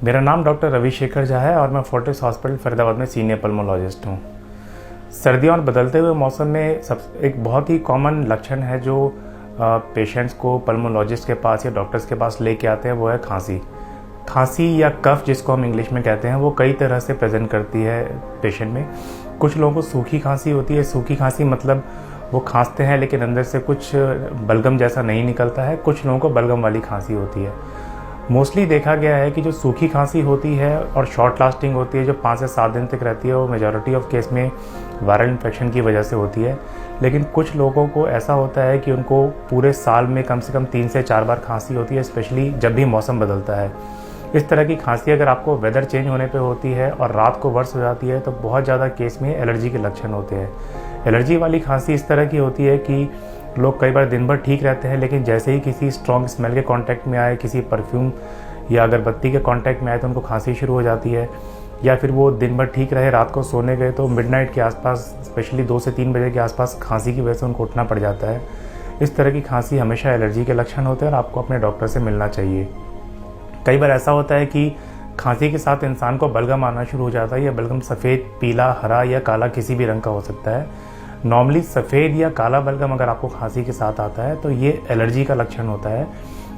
मेरा नाम डॉक्टर रविशेखर झा है और मैं फोर्टिस हॉस्पिटल फरीदाबाद में सीनियर पल्मोलॉजिस्ट हूँ। सर्दियों और बदलते हुए मौसम में एक बहुत ही कॉमन लक्षण है जो पेशेंट्स को पल्मोलॉजिस्ट के पास या डॉक्टर्स के पास लेके आते हैं, वो है खांसी। खांसी या कफ जिसको हम इंग्लिश में कहते हैं, वो कई तरह से प्रेजेंट करती है पेशेंट में। कुछ लोगों को सूखी खांसी होती है। सूखी खांसी मतलब वो खांसते हैं लेकिन अंदर से कुछ बलगम जैसा नहीं निकलता है। कुछ लोगों को बलगम वाली खांसी होती है। मोस्टली देखा गया है कि जो सूखी खांसी होती है और शॉर्ट लास्टिंग होती है, जो 5 से 7 दिन तक रहती है, वो मेजॉरिटी ऑफ केस में वायरल इन्फेक्शन की वजह से होती है। लेकिन कुछ लोगों को ऐसा होता है कि उनको पूरे साल में कम से कम 3 से 4 बार खांसी होती है, स्पेशली जब भी मौसम बदलता है। इस तरह की खांसी अगर आपको वेदर चेंज होने पे होती है और रात को वर्स हो जाती है तो बहुत ज़्यादा केस में एलर्जी के लक्षण होते हैं। एलर्जी वाली खांसी इस तरह की होती है कि लोग कई बार दिन भर ठीक रहते हैं, लेकिन जैसे ही किसी स्ट्रॉन्ग स्मेल के कांटेक्ट में आए, किसी परफ्यूम या अगरबत्ती के कांटेक्ट में आए तो उनको खांसी शुरू हो जाती है। या फिर वो दिन भर ठीक रहे, रात को सोने गए तो मिडनाइट के आसपास, स्पेशली 2 से 3 बजे के आसपास खांसी की वजह से उनको उठना पड़ जाता है। इस तरह की खांसी हमेशा एलर्जी के लक्षण होते हैं और आपको अपने डॉक्टर से मिलना चाहिए। कई बार ऐसा होता है कि खांसी के साथ इंसान को बलगम आना शुरू हो जाता है। यह बलगम सफ़ेद, पीला, हरा या काला किसी भी रंग का हो सकता है। नॉर्मली सफ़ेद या काला बलगम अगर आपको खांसी के साथ आता है तो ये एलर्जी का लक्षण होता है।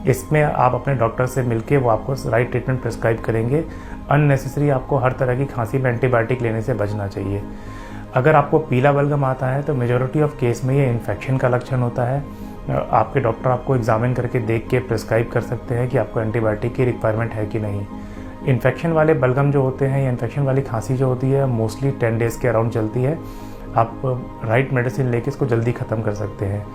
इसमें आप अपने डॉक्टर से मिलके वो आपको राइट ट्रीटमेंट प्रिस्क्राइब करेंगे। अननेसेसरी आपको हर तरह की खांसी में एंटीबायोटिक लेने से बचना चाहिए। अगर आपको पीला बलगम आता है तो मेजॉरिटी ऑफ केस में ये इन्फेक्शन का लक्षण होता है। आपके डॉक्टर आपको एग्जामिन करके देख के प्रिस्क्राइब कर सकते हैं कि आपको एंटीबायोटिक की रिक्वायरमेंट है कि नहीं। इन्फेक्शन वाले बलगम जो होते हैं या इन्फेक्शन वाली खांसी जो होती है, मोस्टली 10 डेज़ के अराउंड चलती है। आप राइट मेडिसिन लेके इसको जल्दी ख़त्म कर सकते हैं।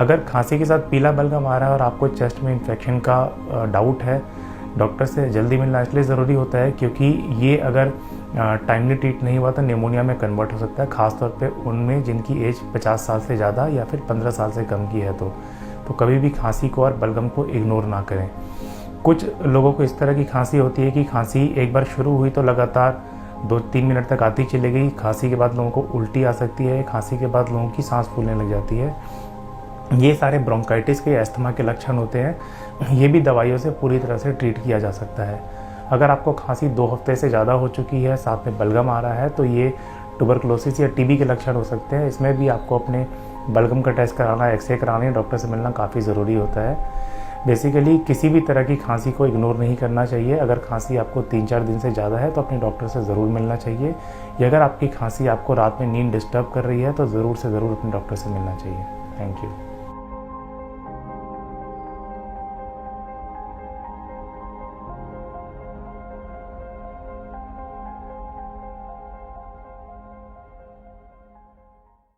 अगर खांसी के साथ पीला बलगम आ रहा है और आपको चेस्ट में इन्फेक्शन का डाउट है, डॉक्टर से जल्दी मिलना इसलिए ज़रूरी होता है क्योंकि ये अगर टाइमली ट्रीट नहीं हुआ तो निमोनिया में कन्वर्ट हो सकता है, ख़ासतौर पे उनमें जिनकी एज 50 साल से ज़्यादा या फिर 15 साल से कम की है। तो कभी भी खांसी को और बलगम को इग्नोर ना करें। कुछ लोगों को इस तरह की खांसी होती है कि खांसी एक बार शुरू हुई तो लगातार 2-3 मिनट तक आती चली गई। खांसी के बाद लोगों को उल्टी आ सकती है। खांसी के बाद लोगों की सांस फूलने लग जाती है। ये सारे ब्रोंकाइटिस के, अस्थमा के लक्षण होते हैं। ये भी दवाइयों से पूरी तरह से ट्रीट किया जा सकता है। अगर आपको खांसी 2 हफ्ते से ज़्यादा हो चुकी है, साथ में बलगम आ रहा है, तो ये ट्यूबरकुलोसिस या टीबी के लक्षण हो सकते हैं। इसमें भी आपको अपने बलगम का टेस्ट कराना, एक्सरे कराना, डॉक्टर से मिलना काफ़ी ज़रूरी होता है। बेसिकली किसी भी तरह की खांसी को इग्नोर नहीं करना चाहिए। अगर खांसी आपको 3-4 दिन से ज़्यादा है तो अपने डॉक्टर से ज़रूर मिलना चाहिए। या अगर आपकी खांसी आपको रात में नींद डिस्टर्ब कर रही है तो ज़रूर से ज़रूर अपने डॉक्टर से मिलना चाहिए। Thank you.